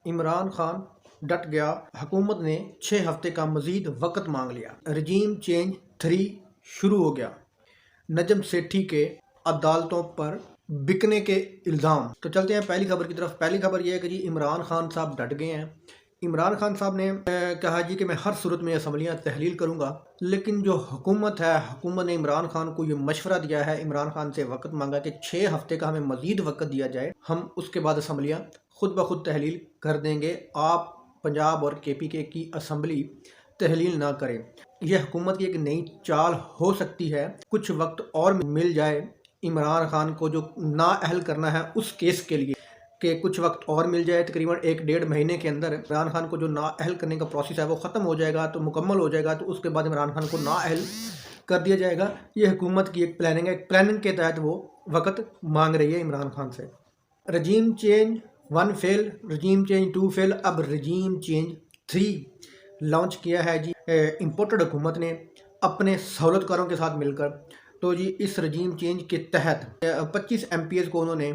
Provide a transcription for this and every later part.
इमरान खान डट गया, हुकूमत ने 6 हफ्ते का मजीद वक्त मांग लिया। रजीम चेंज 3 शुरू हो गया। नजम सेठी के अदालतों पर बिकने के इल्ज़ाम। तो चलते हैं पहली खबर की तरफ। पहली खबर यह है कि जी इमरान खान साहब डट गए हैं। इमरान खान साहब ने कहा जी कि मैं हर सूरत में असम्बलियाँ तहलील करूँगा, लेकिन जो हुकूमत है, हुकूमत ने इमरान खान को ये मशवरा दिया है, इमरान खान से वक्त मांगा कि 6 हफ्ते का हमें मजीद वक्त दिया जाए, हम उसके बाद असम्बलियाँ खुद ब खुद तहलील कर देंगे, आप पंजाब और KPK की असम्बली तहलील ना करें। यह हुकूमत की एक नई चाल हो सकती है। कुछ वक्त और मिल जाए इमरान खान को जो नाअहल करना है उस केस के लिए, कि कुछ वक्त और मिल जाए, तकरीबन 1-1.5 महीने के अंदर इमरान खान को जो नाअहल करने का प्रोसेस है वो ख़त्म हो जाएगा, तो मुकम्मल हो जाएगा, तो उसके बाद इमरान खान को नाअहल कर दिया जाएगा। ये हुकूमत की एक प्लानिंग है। प्लानिंग के तहत वो वक्त मांग रही है इमरान खान से। रजीम चेंज 1 फेल, रजीम चेंज 2 फेल, अब रजीम चेंज 3 लॉन्च किया है जी इम्पोर्टेड हुकूमत ने अपने सहूलतकारों के साथ मिलकर। तो जी इस रजीम चेंज के तहत 25 MPs को उन्होंने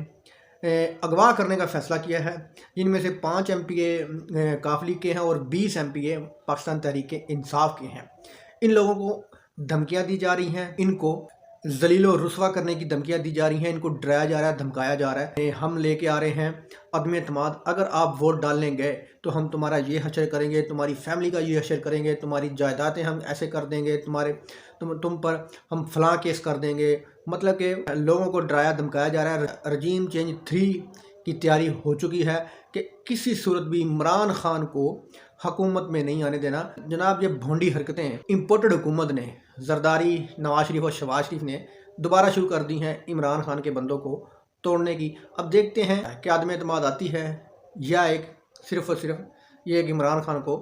अगवा करने का फ़ैसला किया है, जिनमें से 5 MPA काफ लीग के हैं और 20 MPA पाकिस्तान तहरीक इंसाफ के हैं। इन लोगों को धमकियां दी जा रही हैं, इनको जलील और रुसवा करने की धमकियां दी जा रही हैं, इनको डराया जा रहा है, धमकाया जा रहा है। हम लेके आ रहे हैं अदम एतमाद, अगर आप वोट डालने गए तो हम तुम्हारा ये हशर करेंगे, तुम्हारी फैमिली का ये हशर करेंगे, तुम्हारी जायदादें हम ऐसे कर देंगे, तुम पर हम फलां केस कर देंगे। मतलब कि लोगों को डराया धमकाया जा रहा है। रजीम चेंज 3 की तैयारी हो चुकी है कि किसी सूरत भी इमरान खान को हुकूमत में नहीं आने देना। जनाब ये भोंडी हरकतें इम्पोर्टेड हुकूमत ने, जरदारी, नवाज शरीफ और शहबाज शरीफ ने दोबारा शुरू कर दी हैं इमरान खान के बंदों को तोड़ने की। अब देखते हैं कि आदम एतमाद आती है या एक सिर्फ़ और सिर्फ ये एक इमरान खान को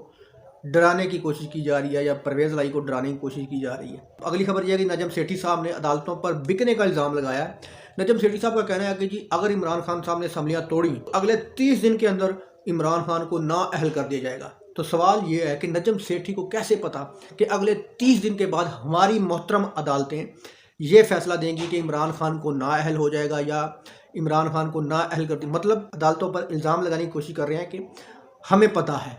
डराने की कोशिश की जा रही है, या परवेज़ लाई को डराने की कोशिश की जा रही है। अगली खबर यह है कि नजम सेठी साहब ने अदालतों पर बिकने का इल्ज़ाम लगाया है। नजम सेठी साहब का कहना है कि जी अगर इमरान खान साहब ने असम्बलियाँ तोड़ी, अगले 30 दिन के अंदर इमरान खान को नाअहल कर दिया जाएगा। तो सवाल ये है कि नजम सेठी को कैसे पता कि अगले 30 दिन के बाद हमारी मोहतरम अदालतें ये फैसला देंगी कि इमरान खान को नाअहल हो जाएगा या इमरान खान को नाअहल कर दी। मतलब अदालतों पर इल्ज़ाम लगाने की कोशिश कर रहे हैं कि हमें पता है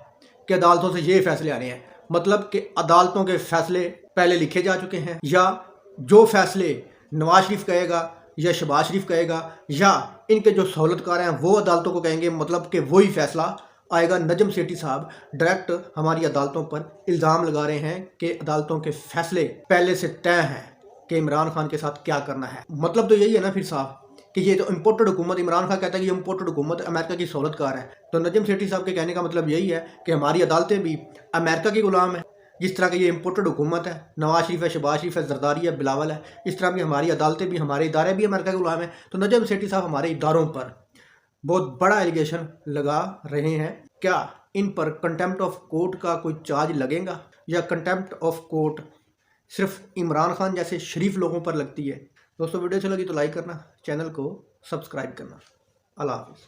कि अदालतों से ये फैसले आ रहे हैं। मतलब कि अदालतों के फैसले पहले लिखे जा चुके हैं, या जो फैसले नवाज शरीफ कहेगा या शहबाज शरीफ कहेगा या इनके जो सहूलतकार हैं वो अदालतों को कहेंगे, मतलब कि वही फैसला आएगा। नजम सेठी साहब डायरेक्ट हमारी अदालतों पर इल्ज़ाम लगा रहे हैं कि अदालतों के फैसले पहले से तय हैं कि इमरान खान के साथ क्या करना है। मतलब तो यही है ना फिर साहब कि ये तो इम्पोर्टेड हुकूमत, इमरान खान कहता है कि ये इम्पोर्टेड हुकूमत अमेरिका की सहूलतकार है। तो नजम सेठी साहब के कहने का मतलब यही है कि हमारी अदालतें भी अमेरिका की गुलाम है। जिस तरह की ये इम्पोर्टेड हुकूमत है, नवाज शरीफ है, शहबाज शरीफ है, जरदारी है, बिलावल है, इस तरह की हमारी अदालतें भी, हमारे इदारे भी अमेरिका के गुलाम है। तो नजम सेठी साहब हमारे इदारों पर बहुत बड़ा एलिगेशन लगा रहे हैं। क्या इन पर कंटेम्प्ट ऑफ कोर्ट का कोई चार्ज लगेगा, या कंटेम्प्ट ऑफ कोर्ट सिर्फ इमरान खान जैसे शरीफ लोगों पर लगती है? दोस्तों वीडियो अच्छी लगी तो लाइक करना, चैनल को सब्सक्राइब करना। अल्लाह हाफ़िज़।